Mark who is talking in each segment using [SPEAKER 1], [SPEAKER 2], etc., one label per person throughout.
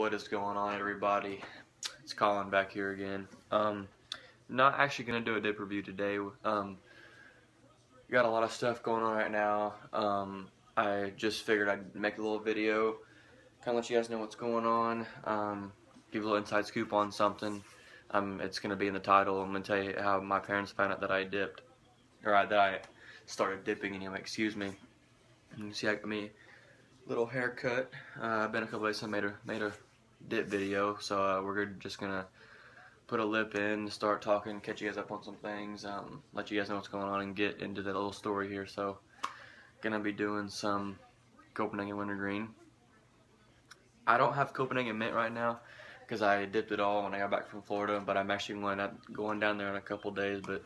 [SPEAKER 1] What is going on, everybody? It's Colin back here again. Not actually gonna do a dip review today. Got a lot of stuff going on right now. I just figured I'd make a little video, kind of let you guys know what's going on. Give a little inside scoop on something. It's gonna be in the title. I'm gonna tell you how my parents found out that I dipped, or that I started dipping anyway. Excuse me. You can see I got me little haircut. I've been a couple days since I made a dip video, so we're just gonna put a lip in, start talking, catch you guys up on some things, let you guys know what's going on, and get into that little story here. So, gonna be doing some Copenhagen Wintergreen. I don't have Copenhagen Mint right now because I dipped it all when I got back from Florida, but I'm actually going down there in a couple days. But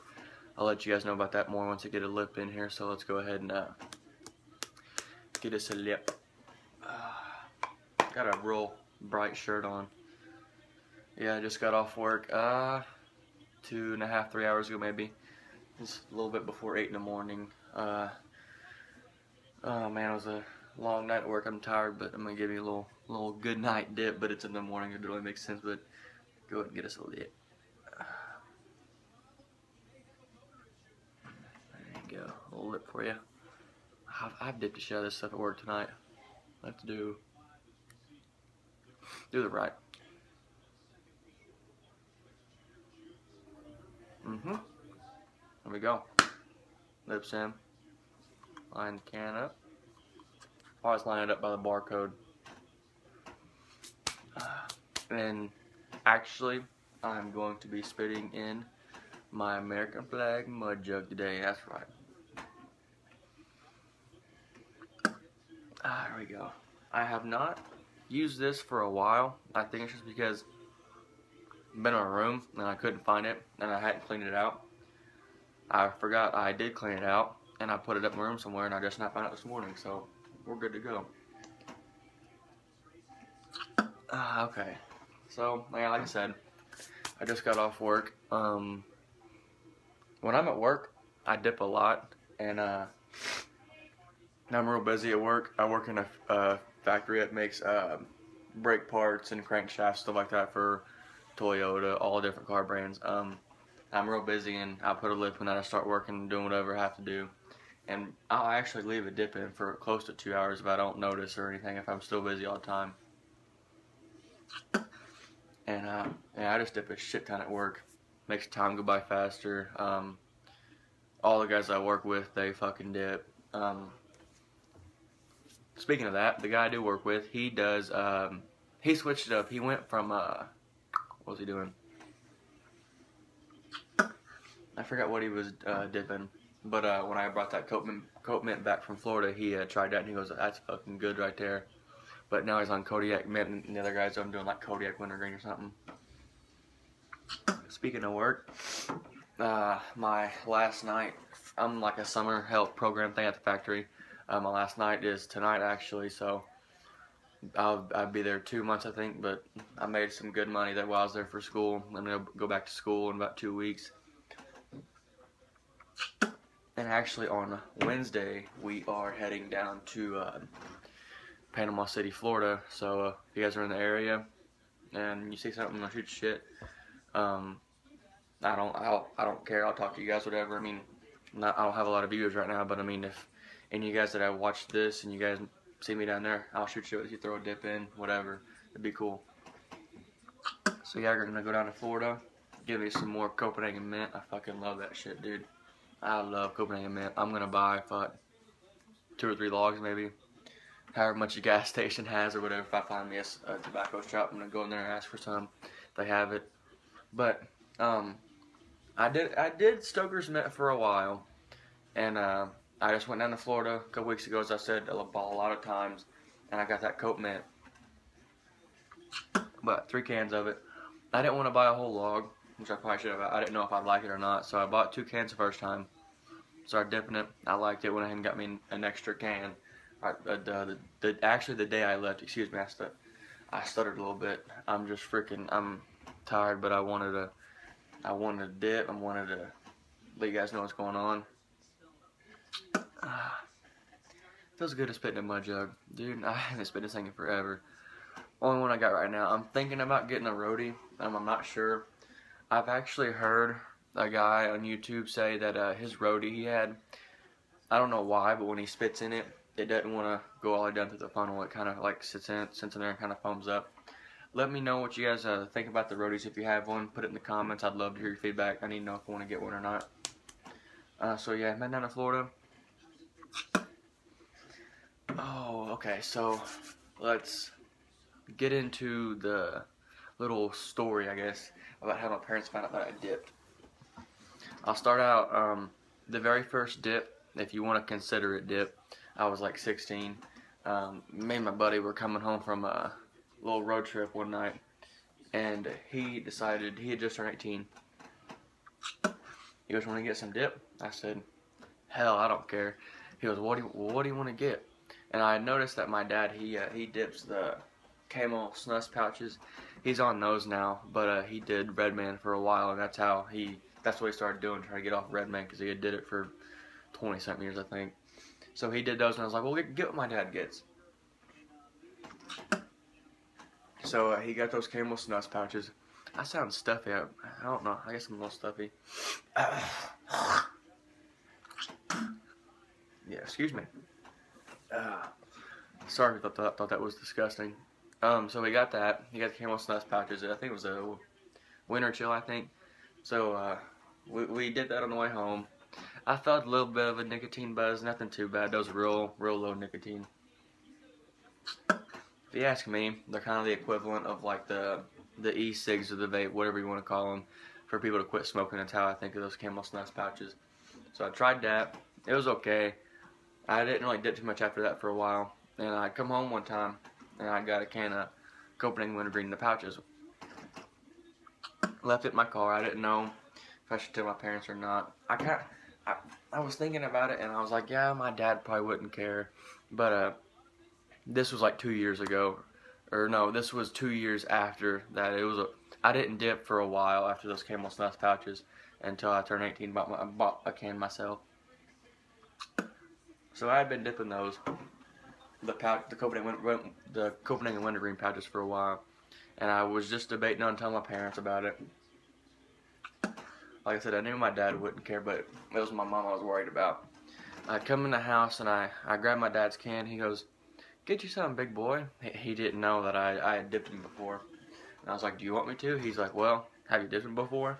[SPEAKER 1] I'll let you guys know about that more once I get a lip in here. So let's go ahead and get us a lip. Got a real bright shirt on. Yeah, I just got off work 2.5, 3 hours ago maybe. Just a little bit before 8 in the morning. Oh man, it was a long night at work. I'm tired, but I'm gonna give you a little good night dip, but it's in the morning. It really makes sense, but go ahead and get us a dip. There you go, a little lip for you. I've dipped the shit out of this stuff at work tonight. Let's do the right. There we go. Lips in. Line the can up. Always line it up by the barcode. And actually, I'm going to be spitting in my American flag mud jug today. That's right. There we go. I have not used this for a while. I think it's just because I've been in a room and I couldn't find it and I hadn't cleaned it out. I forgot I did clean it out and I put it up in my room somewhere, and I just not found it this morning, so we're good to go. Okay, so yeah, like I said, I just got off work. When I'm at work, I dip a lot, and I'm real busy at work. I work in a factory that makes brake parts and crankshafts, stuff like that for Toyota, all different car brands. I'm real busy, and I put a lip in, and I start working and doing whatever I have to do. And I'll actually leave a dip in for close to 2 hours if I don't notice or anything, if I'm still busy all the time. And yeah, I just dip a shit ton at work. Makes time go by faster. All the guys I work with, they fucking dip. Speaking of that, the guy I do work with, he does, he switched it up. He went from, what was he doing? I forgot what he was dipping. But when I brought that Cope Mint back from Florida, he tried that and he goes, "That's fucking good right there." But now he's on Kodiak Mint, and the other guys are doing like Kodiak Wintergreen or something. Speaking of work, my last night, I'm like a summer help program thing at the factory. My last night is tonight actually, so I'll be there 2 months I think. But I made some good money there while I was there for school. I'm gonna go back to school in about 2 weeks. And actually on Wednesday, we are heading down to Panama City, Florida. So if you guys are in the area and you see something, I'll shoot shit. I don't care. I'll talk to you guys, whatever. I mean, I don't have a lot of viewers right now, but I mean, if any of you guys that have watched this and you guys see me down there, I'll shoot shit with you, throw a dip in, whatever. It'd be cool. So yeah, we're gonna go down to Florida, give me some more Copenhagen Mint. I fucking love that shit, dude. I love Copenhagen Mint. I'm gonna buy 2 or 3 logs maybe, however much a gas station has or whatever. If I find me a tobacco shop, I'm gonna go in there and ask for some. If they have it. But I did Stoker's Mint for a while, and I just went down to Florida a couple weeks ago, as I said a lot of times, and I got that Cope Mint. Bought 3 cans of it. I didn't want to buy a whole log, which I probably should have. I didn't know if I'd like it or not, so I bought 2 cans the first time. Started dipping it. I liked it. Went ahead and got me an extra can. Actually, the day I left, excuse me, I stuttered a little bit. I'm tired, but I wanted to dip. I wanted to let you guys know what's going on. Feels good to spit in a mud jug, dude. I haven't spit this thing in forever. only one I got right now. I'm thinking about getting a roadie. I'm not sure. I've actually heard a guy on YouTube say that his roadie he had, I don't know why, but when he spits in it, it doesn't want to go all the way down through the funnel. It kind of like sits in there and kind of foams up. Let me know what you guys think about the roadies. If you have one, put it in the comments. I'd love to hear your feedback. I need to know if I want to get one or not. So yeah, I'm heading down to Florida. Oh, okay, so let's get into the little story, I guess, about how my parents found out that I dipped. I'll start out, the very first dip, if you want to consider it dip, I was like 16. Me and my buddy were coming home from a little road trip one night, and he decided, he had just turned 18. He goes, "Want to get some dip?" I said, "Hell, I don't care." He goes, what do you want to get?" And I noticed that my dad, he dips the Camel snus pouches. He's on those now, but he did Redman for a while, and that's what he started doing, trying to get off Redman, because he had did it for 20-something years, I think. So he did those, and I was like, well, get what my dad gets. So he got those Camel snus pouches. I sound stuffy. I don't know. I guess I'm a little stuffy. Yeah, excuse me. Sorry, I thought that was disgusting. So we got that. He got the Camel snus pouches. I think it was a winter chill, I think. So we did that on the way home. I felt a little bit of a nicotine buzz. Nothing too bad. Those real low nicotine. If you ask me, they're kind of the equivalent of like the e-cigs or the vape, whatever you want to call them, for people to quit smoking. That's how I think of those Camel snus pouches. So I tried that. It was okay. I didn't really dip too much after that for a while. And I come home one time, and I got a can of Copenhagen Wintergreen in the pouches. Left it in my car. I didn't know if I should tell my parents or not. I was thinking about it, and I was like, yeah, my dad probably wouldn't care. But this was like 2 years ago. Or no, this was 2 years after that. I didn't dip for a while after those Camel snus pouches until I turned 18. I bought a can myself. So I had been dipping those, the Copenhagen Wintergreen pouches for a while, and I was just debating on telling my parents about it. Like I said, I knew my dad wouldn't care, but it was my mom I was worried about. I come in the house and I grabbed my dad's can. He goes, "Get you something, big boy." He didn't know that I had dipped him before. And I was like, "Do you want me to?" He's like, "Well, have you dipped him before?"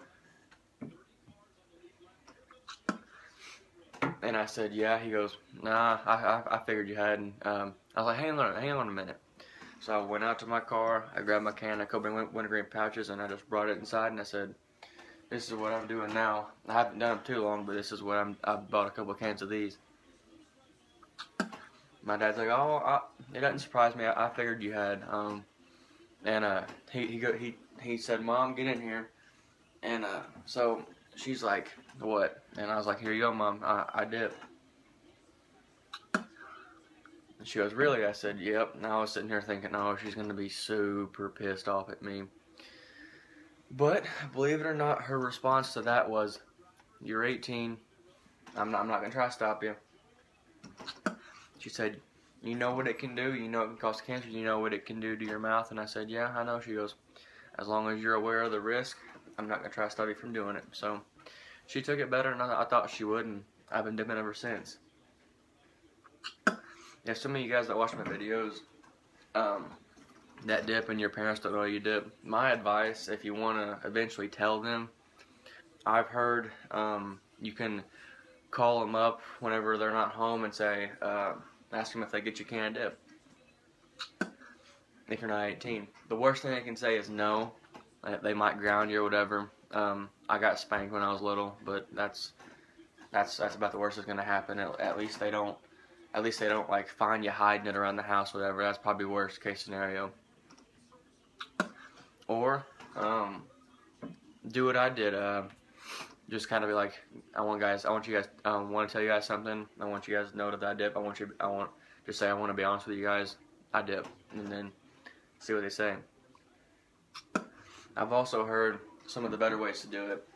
[SPEAKER 1] And I said, "Yeah." He goes, "Nah, I figured you hadn't." I was like, hang on a minute. So I went out to my car, I grabbed my can of Copenhagen Wintergreen pouches, and I just brought it inside, and I said, "This is what I'm doing now." I haven't done them too long, but this is what I bought a couple of cans of these. My dad's like, "Oh, it doesn't surprise me. I figured you had." And he said, "Mom, get in here." And so she's like, "What?" And I was like, "Here you go, Mom. I dip." And she goes, "Really?" I said, "Yep." And I was sitting here thinking, "Oh, she's gonna be super pissed off at me." But believe it or not, her response to that was, "You're 18. I'm not gonna try to stop you." She said, "You know what it can do. You know it can cause cancer. You know what it can do to your mouth." And I said, "Yeah, I know." She goes, "As long as you're aware of the risk, I'm not gonna try to stop you from doing it." So she took it better than I thought she would, and I've been dipping ever since. If some of you guys that watch my videos that dip and your parents don't know you dip, my advice, if you want to eventually tell them, I've heard you can call them up whenever they're not home and say, ask them if they get you a can of dip if you're not 18. The worst thing they can say is no. They might ground you or whatever. I got spanked when I was little, but that's about the worst that's gonna happen. At least they don't like find you hiding it around the house, whatever. That's probably worst case scenario. Or do what I did. Just kind of be like, I want to tell you guys something. I want you guys to know that I dip. Just say I want to be honest with you guys. I dip, and then see what they say. I've also heard some of the better ways to do it.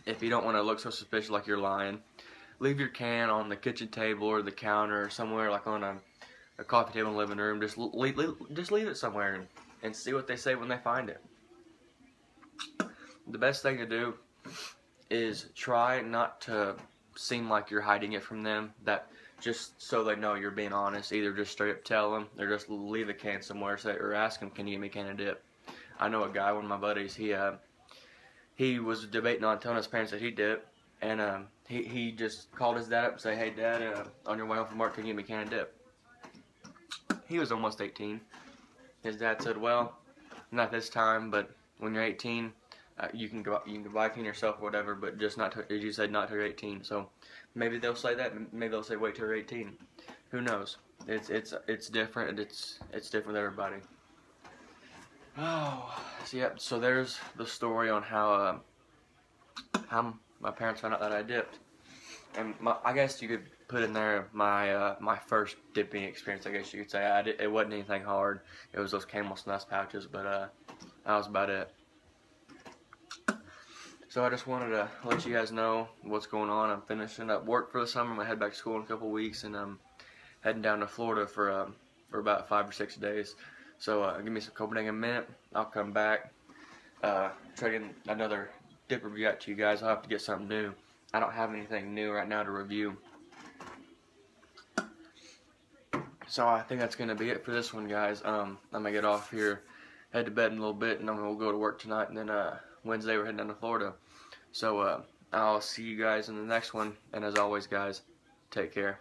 [SPEAKER 1] If you don't want to look so suspicious like you're lying, leave your can on the kitchen table or the counter or somewhere like on a coffee table in the living room. Just leave it somewhere and see what they say when they find it. The best thing to do is try not to seem like you're hiding it from them. That just so they know you're being honest. Either just straight up tell them, or just leave a can somewhere, or ask them, "Can you give me a can of dip?" I know a guy, one of my buddies. He was debating on telling his parents that he dipped, and he just called his dad up and said, "Hey, Dad, on your way home from work, can you give me a can of dip?" He was almost 18. His dad said, "Well, not this time, but when you're 18, you can buy a can yourself or whatever, but just not to, as you said, not till you're 18." So maybe they'll say that. Maybe they'll say wait till you're 18. Who knows? It's different. It's different with everybody. Oh, so yeah. So there's the story on how my parents found out that I dipped, and I guess you could put in there my first dipping experience. I guess you could say it wasn't anything hard. It was those Camel Snus pouches, but that was about it. So I just wanted to let you guys know what's going on. I'm finishing up work for the summer. I'm gonna head back to school in a couple weeks, and I'm heading down to Florida for about 5 or 6 days. So give me some Copenhagen mint. I'll come back, try to get another dip review out to you guys. I'll have to get something new. I don't have anything new right now to review. So I think that's gonna be it for this one, guys. I'm gonna get off here, head to bed in a little bit, and then we'll go to work tonight, and then Wednesday we're heading down to Florida. So I'll see you guys in the next one, and as always, guys, take care.